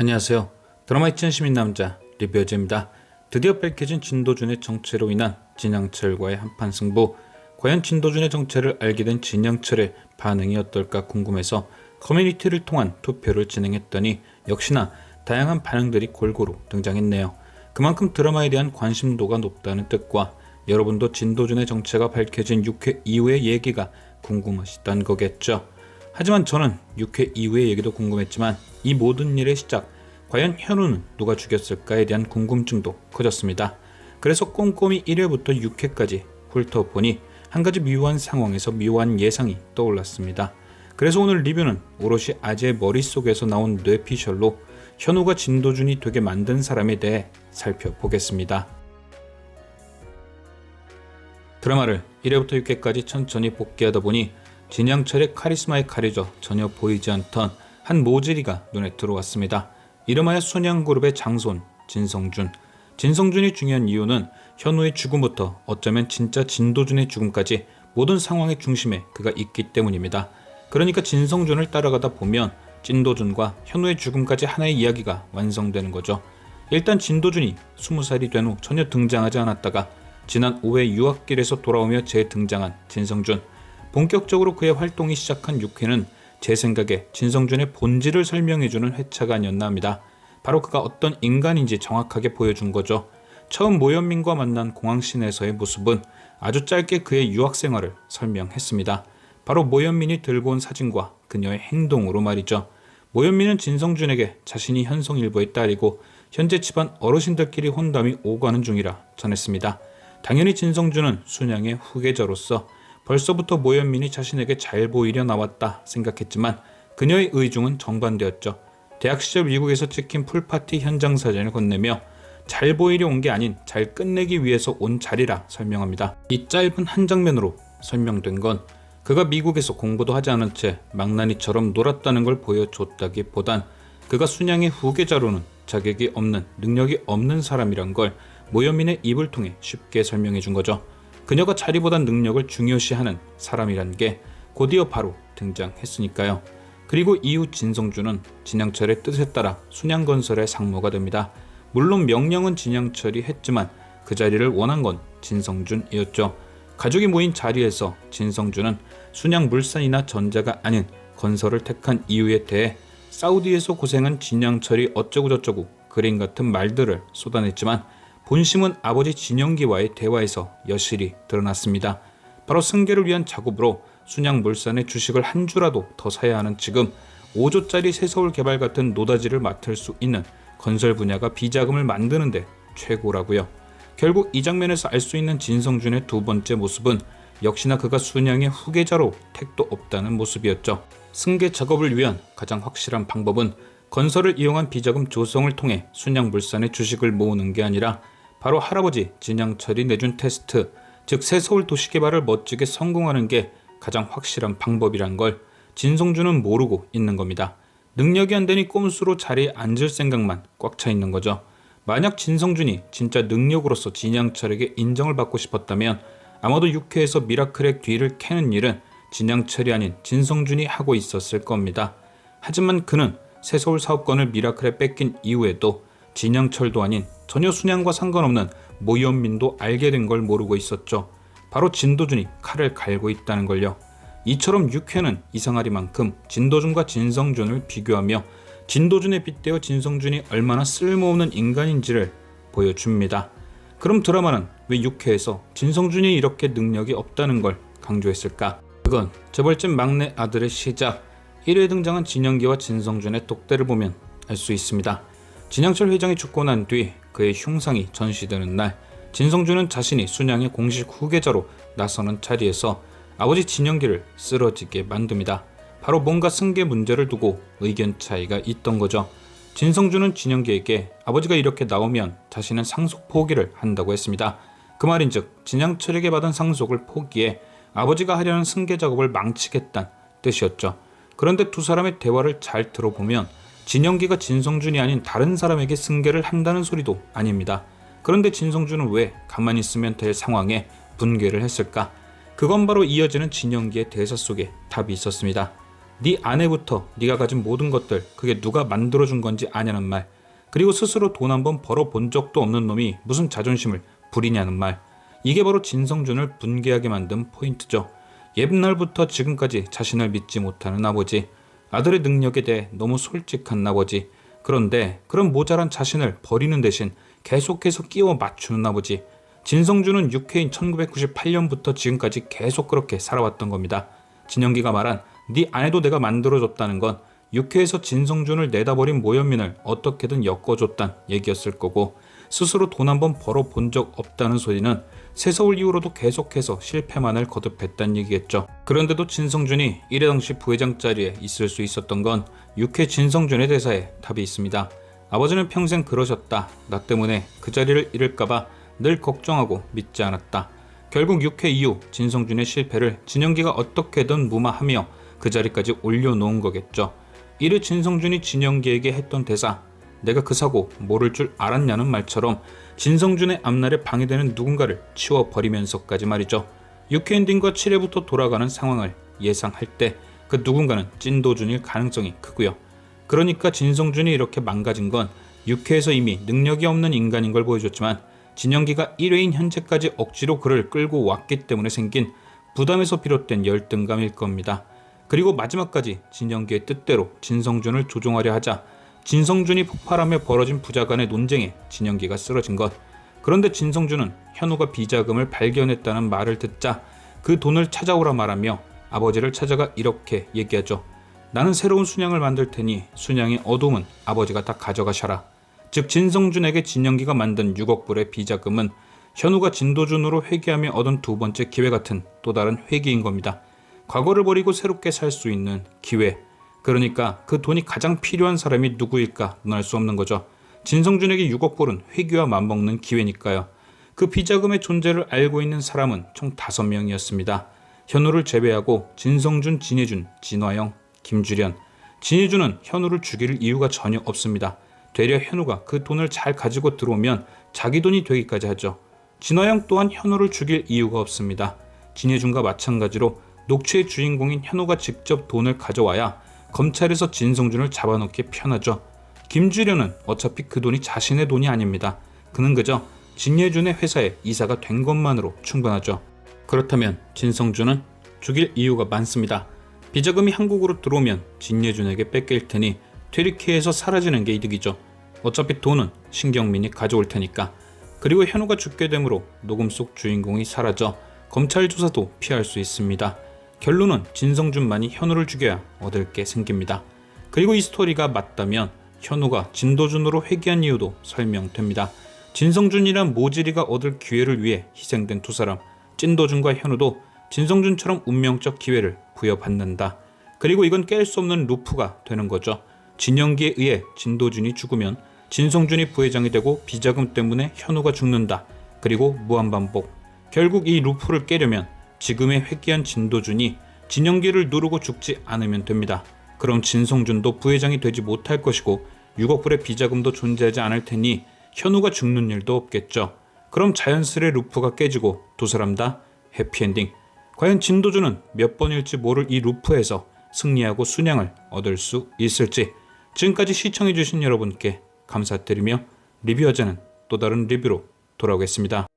안녕하세요. 드라마의 찐시민 남자 리뷰어즈입니다. 드디어 밝혀진 진도준의 정체로 인한 진양철과의 한판 승부. 과연 진도준의 정체를 알게 된 진양철의 반응이 어떨까 궁금해서 커뮤니티를 통한 투표를 진행했더니 역시나 다양한 반응들이 골고루 등장했네요. 그만큼 드라마에 대한 관심도가 높다는 뜻과 여러분도 진도준의 정체가 밝혀진 6회 이후의 얘기가 궁금하시단 거겠죠. 하지만 저는 6회 이후의 얘기도 궁금했지만 이 모든 일의 시작, 과연 현우는 누가 죽였을까에 대한 궁금증도 커졌습니다. 그래서 꼼꼼히 1회부터 6회까지 훑어보니 한 가지 묘한 상황에서 묘한 예상이 떠올랐습니다. 그래서 오늘 리뷰는 오롯이 아재의 머릿속에서 나온 뇌피셜로 현우가 진도준이 되게 만든 사람에 대해 살펴보겠습니다. 드라마를 1회부터 6회까지 천천히 복귀하다 보니 진양철의 카리스마에 가려져 전혀 보이지 않던 한 모질이가 눈에 들어왔습니다. 이름하여 순양그룹의 장손 진성준. 진성준이 중요한 이유는 현우의 죽음부터 어쩌면 진짜 진도준의 죽음까지 모든 상황의 중심에 그가 있기 때문입니다. 그러니까 진성준을 따라가다 보면 진도준과 현우의 죽음까지 하나의 이야기가 완성되는 거죠. 일단 진도준이 20살이 된 후 전혀 등장하지 않았다가 지난 5회 유학길에서 돌아오며 재등장한 진성준. 본격적으로 그의 활동이 시작한 6회는 제 생각에 진성준의 본질을 설명해주는 회차가 아니었나 합니다. 바로 그가 어떤 인간인지 정확하게 보여준 거죠. 처음 모현민과 만난 공항시내에서의 모습은 아주 짧게 그의 유학생활을 설명했습니다. 바로 모현민이 들고 온 사진과 그녀의 행동으로 말이죠. 모현민은 진성준에게 자신이 현송일보의 딸이고 현재 집안 어르신들끼리 혼담이 오가는 중이라 전했습니다. 당연히 진성준은 순양의 후계자로서 벌써부터 모현민이 자신에게 잘 보이려 나왔다 생각했지만 그녀의 의중은 정반대였죠. 대학 시절 미국에서 찍힌 풀파티 현장 사진을 건네며 잘 보이려 온 게 아닌 잘 끝내기 위해서 온 자리라 설명합니다. 이 짧은 한 장면으로 설명된 건 그가 미국에서 공부도 하지 않은 채 망나니처럼 놀았다는 걸 보여줬다기보단 그가 순양의 후계자로는 자격이 없는, 능력이 없는 사람이란 걸 모현민의 입을 통해 쉽게 설명해 준 거죠. 그녀가 자리보단 능력을 중요시하는 사람이란 게 곧이어 바로 등장했으니까요. 그리고 이후 진성준은 진양철의 뜻에 따라 순양건설의 상무가 됩니다. 물론 명령은 진양철이 했지만 그 자리를 원한 건 진성준이었죠. 가족이 모인 자리에서 진성준은 순양물산이나 전자가 아닌 건설을 택한 이유에 대해 사우디에서 고생한 진양철이 어쩌고저쩌고 그림 같은 말들을 쏟아냈지만 본심은 아버지 진영기와의 대화에서 여실히 드러났습니다. 바로 승계를 위한 작업으로 순양물산의 주식을 한 주라도 더 사야 하는 지금 5조짜리 새서울 개발 같은 노다지를 맡을 수 있는 건설 분야가 비자금을 만드는데 최고라고요. 결국 이 장면에서 알 수 있는 진성준의 두 번째 모습은 역시나 그가 순양의 후계자로 택도 없다는 모습이었죠. 승계 작업을 위한 가장 확실한 방법은 건설을 이용한 비자금 조성을 통해 순양물산의 주식을 모으는 게 아니라 바로 할아버지 진양철이 내준 테스트, 즉 새서울 도시개발을 멋지게 성공하는 게 가장 확실한 방법이란 걸 진성준은 모르고 있는 겁니다. 능력이 안 되니 꼼수로 자리에 앉을 생각만 꽉 차 있는 거죠. 만약 진성준이 진짜 능력으로서 진양철에게 인정을 받고 싶었다면 아마도 6회에서 미라클의 뒤를 캐는 일은 진양철이 아닌 진성준이 하고 있었을 겁니다. 하지만 그는 새서울 사업권을 미라클에 뺏긴 이후에도 진양철도 아닌 전혀 순양과 상관없는 모현민도 알게 된 걸 모르고 있었죠. 바로 진도준이 칼을 갈고 있다는 걸요. 이처럼 6회는 이상하리만큼 진도준과 진성준을 비교하며 진도준에 빗대어 진성준이 얼마나 쓸모없는 인간인지를 보여줍니다. 그럼 드라마는 왜 6회에서 진성준이 이렇게 능력이 없다는 걸 강조했을까? 그건 재벌집 막내 아들의 시작, 1회 등장한 진영기와 진성준의 독대를 보면 알 수 있습니다. 진양철 회장이 죽고 난 뒤 그의 흉상이 전시되는 날, 진성준은 자신이 순양의 공식 후계자로 나서는 자리에서 아버지 진영기를 쓰러지게 만듭니다. 바로 뭔가 승계 문제를 두고 의견 차이가 있던 거죠. 진성준은 진영기에게 아버지가 이렇게 나오면 자신은 상속 포기를 한다고 했습니다. 그 말인즉 진양철에게 받은 상속을 포기해 아버지가 하려는 승계 작업을 망치겠다는 뜻이었죠. 그런데 두 사람의 대화를 잘 들어보면 진영기가 진성준이 아닌 다른 사람에게 승계를 한다는 소리도 아닙니다. 그런데 진성준은 왜 가만히 있으면 될 상황에 분개를 했을까? 그건 바로 이어지는 진영기의 대사 속에 답이 있었습니다. 네 아내부터 네가 가진 모든 것들 그게 누가 만들어준 건지 아냐는 말, 그리고 스스로 돈 한 번 벌어본 적도 없는 놈이 무슨 자존심을 부리냐는 말. 이게 바로 진성준을 분개하게 만든 포인트죠. 옛날부터 지금까지 자신을 믿지 못하는 아버지, 아들의 능력에 대해 너무 솔직한 아버지, 그런데 그런 모자란 자신을 버리는 대신 계속해서 끼워 맞추는 아버지. 진성준은 육회인 1998년부터 지금까지 계속 그렇게 살아왔던 겁니다. 진영기가 말한 네 아내도 내가 만들어줬다는 건 육회에서 진성준을 내다버린 모현민을 어떻게든 엮어줬단 얘기였을 거고, 스스로 돈 한 번 벌어본 적 없다는 소리는 새서울 이후로도 계속해서 실패만을 거듭했다는 얘기겠죠. 그런데도 진성준이 이래 당시 부회장 자리에 있을 수 있었던 건 육회 진성준의 대사에 답이 있습니다. 아버지는 평생 그러셨다. 나 때문에 그 자리를 잃을까봐 늘 걱정하고 믿지 않았다. 결국 6회 이후 진성준의 실패를 진영기가 어떻게든 무마하며 그 자리까지 올려놓은 거겠죠. 이를 진성준이 진영기에게 했던 대사, 내가 그 사고 모를 줄 알았냐는 말처럼 진성준의 앞날에 방해되는 누군가를 치워버리면서까지 말이죠. 6회 엔딩과 7회부터 돌아가는 상황을 예상할 때 그 누군가는 찐도준일 가능성이 크고요. 그러니까 진성준이 이렇게 망가진 건 6회에서 이미 능력이 없는 인간인 걸 보여줬지만 진영기가 1회인 현재까지 억지로 그를 끌고 왔기 때문에 생긴 부담에서 비롯된 열등감일 겁니다. 그리고 마지막까지 진영기의 뜻대로 진성준을 조종하려 하자 진성준이 폭발하며 벌어진 부자 간의 논쟁에 진영기가 쓰러진 것. 그런데 진성준은 현우가 비자금을 발견했다는 말을 듣자 그 돈을 찾아오라 말하며 아버지를 찾아가 이렇게 얘기하죠. 나는 새로운 순양을 만들 테니 순양의 어둠은 아버지가 다 가져가셔라. 즉 진성준에게 진영기가 만든 6억 불의 비자금은 현우가 진도준으로 회귀하며 얻은 두 번째 기회 같은 또 다른 회귀인 겁니다. 과거를 버리고 새롭게 살 수 있는 기회. 그러니까 그 돈이 가장 필요한 사람이 누구일까 논할 수 없는 거죠. 진성준에게 6억 불은 회귀와 맞먹는 기회니까요. 그 비자금의 존재를 알고 있는 사람은 총 5명이었습니다. 현우를 제외하고 진성준, 진혜준, 진화영, 김주련. 진혜준은 현우를 죽일 이유가 전혀 없습니다. 되려 현우가 그 돈을 잘 가지고 들어오면 자기 돈이 되기까지 하죠. 진화영 또한 현우를 죽일 이유가 없습니다. 진혜준과 마찬가지로 녹취의 주인공인 현우가 직접 돈을 가져와야 검찰에서 진성준을 잡아놓기 편하죠. 김주련은 어차피 그 돈이 자신의 돈이 아닙니다. 그는 그저 진혜준의 회사에 이사가 된 것만으로 충분하죠. 그렇다면 진성준은 죽일 이유가 많습니다. 비자금이 한국으로 들어오면 진혜준에게 뺏길 테니 튀르키예에서 사라지는 게 이득이죠. 어차피 돈은 신경민이 가져올 테니까. 그리고 현우가 죽게 되므로 녹음 속 주인공이 사라져 검찰 조사도 피할 수 있습니다. 결론은 진성준만이 현우를 죽여야 얻을 게 생깁니다. 그리고 이 스토리가 맞다면 현우가 진도준으로 회귀한 이유도 설명됩니다. 진성준이란 모지리가 얻을 기회를 위해 희생된 두 사람, 찐도준과 현우도 진성준처럼 운명적 기회를 부여받는다. 그리고 이건 깰 수 없는 루프가 되는 거죠. 진영기에 의해 진도준이 죽으면 진성준이 부회장이 되고 비자금 때문에 현우가 죽는다. 그리고 무한반복. 결국 이 루프를 깨려면 지금의 회귀한 진도준이 진영기를 누르고 죽지 않으면 됩니다. 그럼 진성준도 부회장이 되지 못할 것이고 6억 불의 비자금도 존재하지 않을 테니 현우가 죽는 일도 없겠죠. 그럼 자연스레 루프가 깨지고 두 사람 다 해피엔딩. 과연 진도준은 몇 번일지 모를 이 루프에서 승리하고 순양을 얻을 수 있을지. 지금까지 시청해주신 여러분께 감사드리며 리뷰하자는 또 다른 리뷰로 돌아오겠습니다.